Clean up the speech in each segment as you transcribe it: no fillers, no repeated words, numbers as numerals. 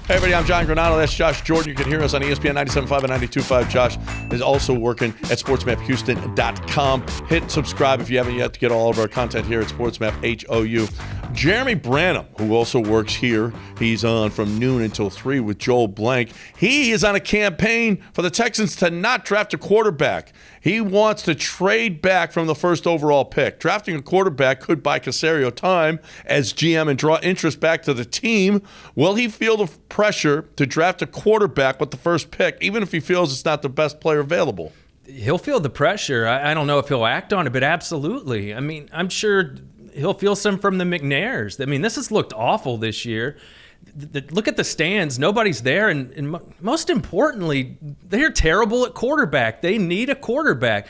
Hey everybody, I'm John Granado. That's Josh Jordan. You can hear us on ESPN 97.5 and 92.5. Josh is also working at sportsmaphouston.com. Hit subscribe if you haven't yet to get all of our content here at SportsMap HOU. Jeremy Branham, who also works here, he's on from noon until 3 with Joel Blank. He is on a campaign for the Texans to not draft a quarterback. He wants to trade back from the first overall pick. Drafting a quarterback could buy Caserio time as GM and draw interest back to the team. Will he feel the pressure to draft a quarterback with the first pick, even if he feels it's not the best player available? He'll feel the pressure. I don't know if he'll act on it, but absolutely. I mean, I'm sure he'll feel some from the McNairs. I mean, this has looked awful this year. Look at the stands. Nobody's there. And most importantly, they're terrible at quarterback. They need a quarterback.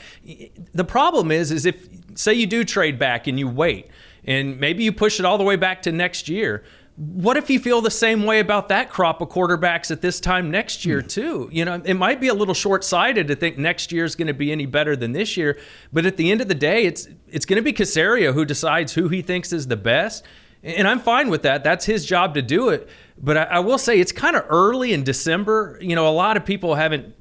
The problem is if, say you do trade back and you wait, and maybe you push it all the way back to next year, what if you feel the same way about that crop of quarterbacks at this time next year too? You know, it might be a little short-sighted to think next year is going to be any better than this year, but at the end of the day, it's going to be Caserio who decides who he thinks is the best, and I'm fine with that. That's his job to do it. But I will say it's kind of early in December. You know, a lot of people haven't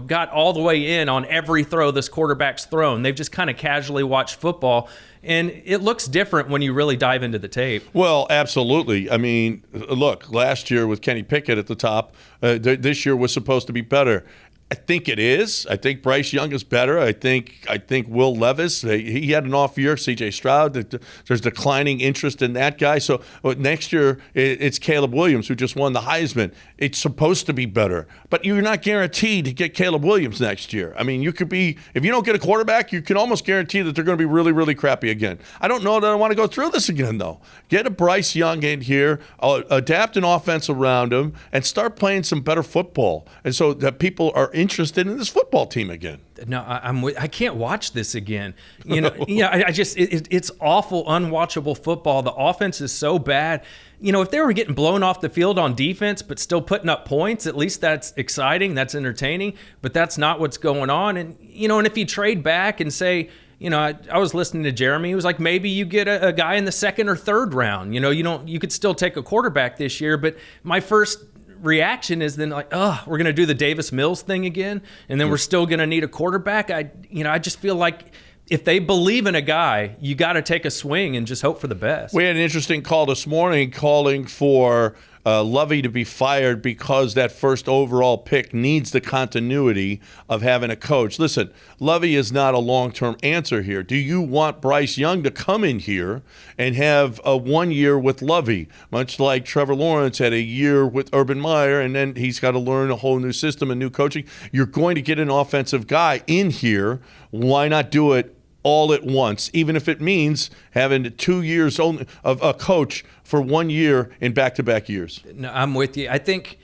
got all the way in on every throw this quarterback's thrown. They've just kind of casually watched football, and it looks different when you really dive into the tape. Well, absolutely. I mean, look, last year with Kenny Pickett at the top, this year was supposed to be better. I think it is. I think Bryce Young is better. I think Will Levis, he had an off year. C.J. Stroud, there's declining interest in that guy. So next year, it's Caleb Williams who just won the Heisman. It's supposed to be better. But you're not guaranteed to get Caleb Williams next year. I mean, you could be, if you don't get a quarterback, you can almost guarantee that they're going to be really, really crappy again. I don't know that I want to go through this again, though. Get a Bryce Young in here, adapt an offense around him, and start playing some better football. And so that people are interested in this football team again. No, I can't watch this again. It's awful, unwatchable football. The offense is so bad. If they were getting blown off the field on defense but still putting up points, at least that's exciting, that's entertaining. But that's not what's going on. And and if you trade back and say, I was listening to Jeremy. He was like, maybe you get a guy in the second or third round. You could still take a quarterback this year. But my first reaction is then like, we're going to do the Davis Mills thing again, and then we're still going to need a quarterback. I just feel like if they believe in a guy, you got to take a swing and just hope for the best. We had an interesting call this morning calling for Lovey to be fired because that first overall pick needs the continuity of having a coach. Listen, Lovey is not a long-term answer here. Do you want Bryce Young to come in here and have a 1 year with Lovey, much like Trevor Lawrence had a year with Urban Meyer, and then he's got to learn a whole new system and new coaching? You're going to get an offensive guy in here. Why not do it all at once, even if it means having 2 years only of a coach for 1 year in back-to-back years? No, I'm with you. I think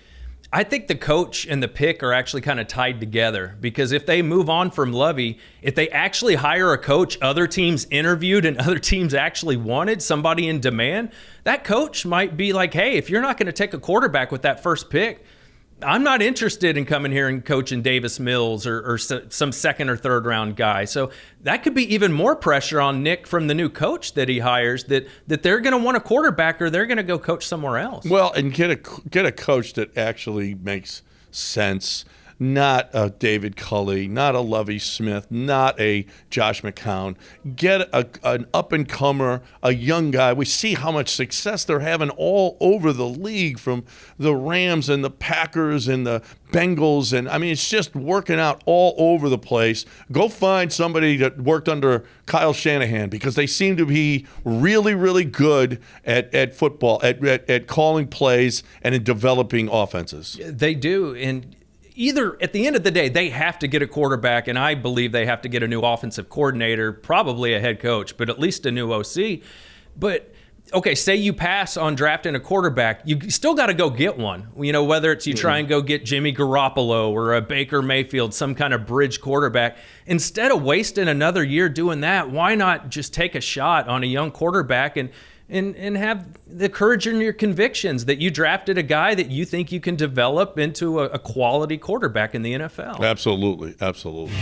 the coach and the pick are actually kind of tied together, because if they move on from Lovey, if they actually hire a coach other teams interviewed and other teams actually wanted, somebody in demand, that coach might be like, hey, if you're not going to take a quarterback with that first pick, I'm not interested in coming here and coaching Davis Mills or some second or third round guy. So that could be even more pressure on Nick from the new coach that he hires, that they're going to want a quarterback or they're going to go coach somewhere else. Well, and get a coach that actually makes sense. Not a David Culley, not a Lovie Smith, not a Josh McCown. Get an up-and-comer, a young guy. We see how much success they're having all over the league, from the Rams and the Packers and the Bengals. And, I mean, it's just working out all over the place. Go find somebody that worked under Kyle Shanahan, because they seem to be really, really good at football, at calling plays and in developing offenses. They do, and either at the end of the day, they have to get a quarterback, and I believe they have to get a new offensive coordinator, probably a head coach, but at least a new OC. But okay, say you pass on drafting a quarterback, you still got to go get one. Whether it's you try and go get Jimmy Garoppolo or a Baker Mayfield, some kind of bridge quarterback. Instead of wasting another year doing that, why not just take a shot on a young quarterback and have the courage in your convictions that you drafted a guy that you think you can develop into a quality quarterback in the NFL. Absolutely, absolutely.